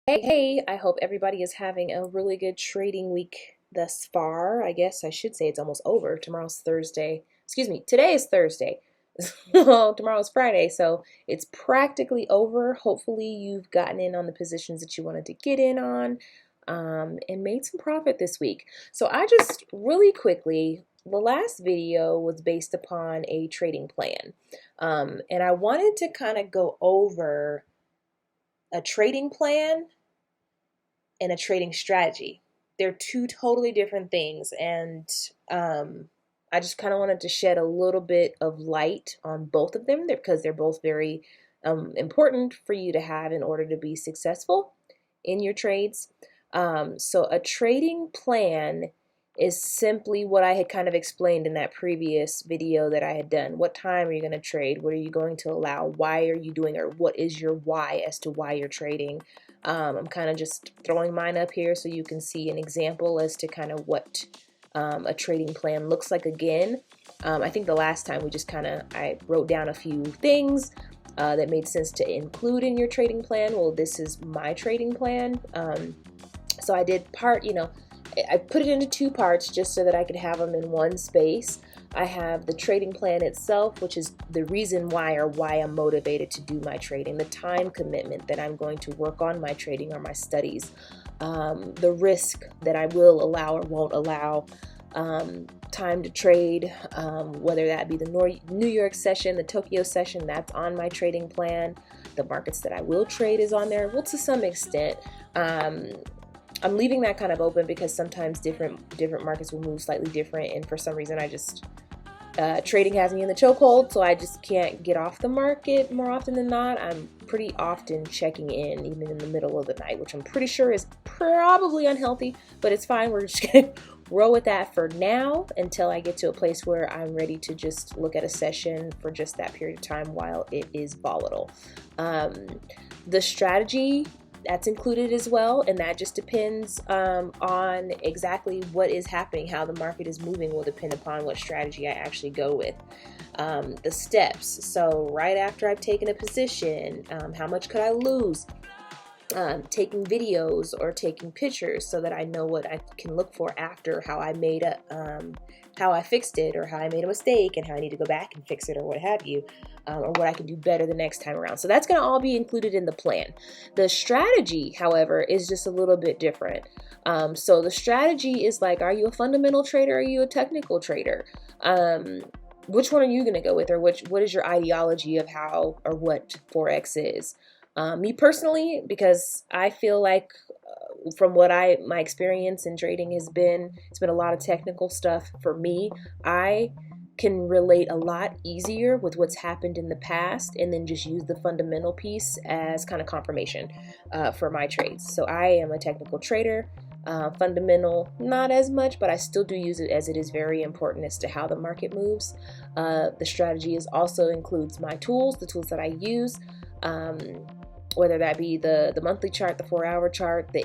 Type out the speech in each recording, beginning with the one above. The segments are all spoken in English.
Hey, I hope everybody is having a really good trading week thus far. I guess I should say it's almost over. Tomorrow's Thursday. Excuse me, today is Thursday. Well, tomorrow's Friday, so it's practically over. Hopefully, you've gotten in on the positions that you wanted to get in on and made some profit this week. So, I just really quickly, the last video was based upon a trading plan, and I wanted to kind of go over a trading plan and a trading strategy. They're two totally different things, and I just kind of wanted to shed a little bit of light on both of them because they're both very important for you to have in order to be successful in your trades. So a trading plan is simply what I had kind of explained in that previous video that I had done. What time are you going to trade? What are you going to allow? Why are you doing, or what is your why as to why you're trading? I'm kind of just throwing mine up here so you can see an example as to kind of what a trading plan looks like again. I think the last time we just I wrote down a few things that made sense to include in your trading plan. Well, this is my trading plan. So I did I put it into two parts just so that I could have them in one space. I have the trading plan itself, which is the reason why or why I'm motivated to do my trading, the time commitment that I'm going to work on my trading or my studies, the risk that I will allow or won't allow, time to trade, whether that be the New York session, the Tokyo session, that's on my trading plan. The markets that I will trade is on there, well, to some extent. I'm leaving that kind of open because sometimes different markets will move slightly different, and for some reason I just trading has me in the chokehold, so I just can't get off the market more often than not. I'm pretty often checking in, even in the middle of the night, which I'm pretty sure is probably unhealthy, but it's fine. We're just gonna roll with that for now until I get to a place where I'm ready to just look at a session for just that period of time while it is volatile. The strategy, that's included as well, and that just depends on exactly what is happening. How the market is moving will depend upon what strategy I actually go with. The steps, so right after I've taken a position, how much could I lose? Taking videos or taking pictures so that I know what I can look for after, how I fixed it, or how I made a mistake and how I need to go back and fix it, or what have you, or what I can do better the next time around. So that's going to all be included in the plan. The strategy, however, is just a little bit different. So the strategy is like, are you a fundamental trader? Are you a technical trader? Which one are you going to go with, or what is your ideology of how or what Forex is? Me personally, because I feel like from what my experience in trading has been, it's been a lot of technical stuff for me. I can relate a lot easier with what's happened in the past and then just use the fundamental piece as kind of confirmation for my trades. So I am a technical trader. Fundamental, not as much, but I still do use it as it is very important as to how the market moves. The strategy also includes my tools, the tools that I use. Whether that be the monthly chart, the 4-hour chart, the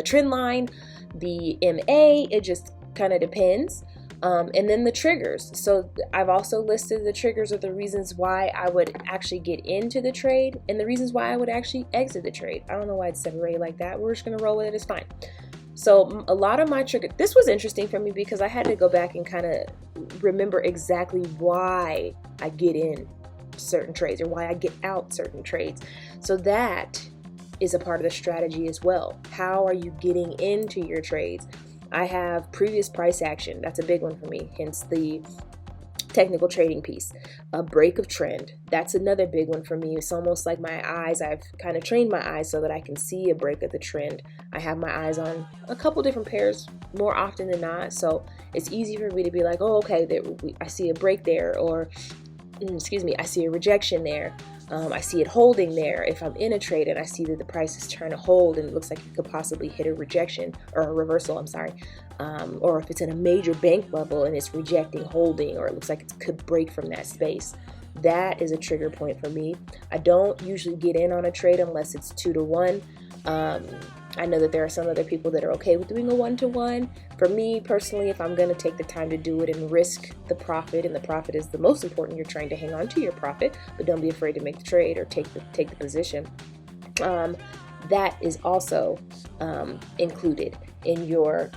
trend line, the MA, it just kind of depends. And then the triggers. So I've also listed the triggers of the reasons why I would actually get into the trade and the reasons why I would actually exit the trade. I don't know why it's separated like that. We're just going to roll with it. It's fine. So a lot of my triggers, this was interesting for me because I had to go back and kind of remember exactly why I get in certain trades or why I get out certain trades. So that is a part of the strategy as well. How are you getting into your trades? I have previous price action. That's a big one for me, hence the technical trading piece. A break of trend. That's another big one for me. It's almost like my eyes, I've kind of trained my eyes so that I can see a break of the trend. I have my eyes on a couple different pairs more often than not, so it's easy for me to be like, oh, okay, I see a break there, or excuse me, I see a rejection there. I see it holding there. If I'm in a trade and I see that the price is trying to hold and it looks like it could possibly hit a rejection or a reversal, I'm sorry, or if it's in a major bank level and it's rejecting holding, or it looks like it could break from that space, that is a trigger point for me. I don't usually get in on a trade unless it's 2-to-1. I know that there are some other people that are okay with doing a 1-to-1. For me personally, if I'm going to take the time to do it and risk the profit, and the profit is the most important, you're trying to hang on to your profit, but don't be afraid to make the trade or take the position. that is also included in your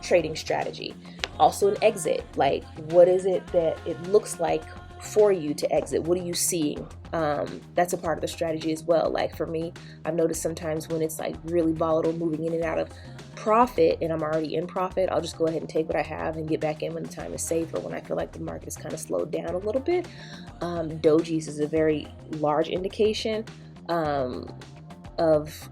trading strategy. Also an exit, like what is it that it looks like for you to exit? What are you seeing? That's a part of the strategy as well. Like for me, I've noticed sometimes when it's like really volatile, moving in and out of profit, and I'm already in profit, I'll just go ahead and take what I have and get back in when the time is safe, or when I feel like the market is kind of slowed down a little bit. Dojis is a very large indication of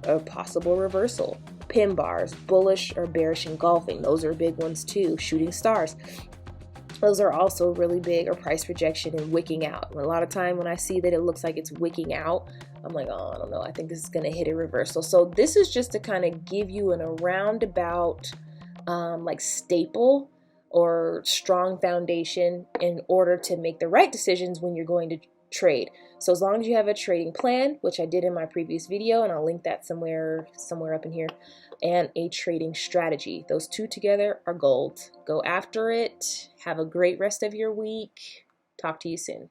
a possible reversal. Pin bars, bullish or bearish engulfing, those are big ones too. Shooting stars, those are also really big, or price rejection and wicking out. A lot of time when I see that it looks like it's wicking out, I'm like, oh, I don't know, I think this is going to hit a reversal. So this is just to kind of give you a roundabout like staple or strong foundation in order to make the right decisions when you're going to trade. So as long as you have a trading plan, which I did in my previous video, and I'll link that somewhere up in here, and a trading strategy, those two together are gold. Go after it. Have a great rest of your week. Talk to you soon.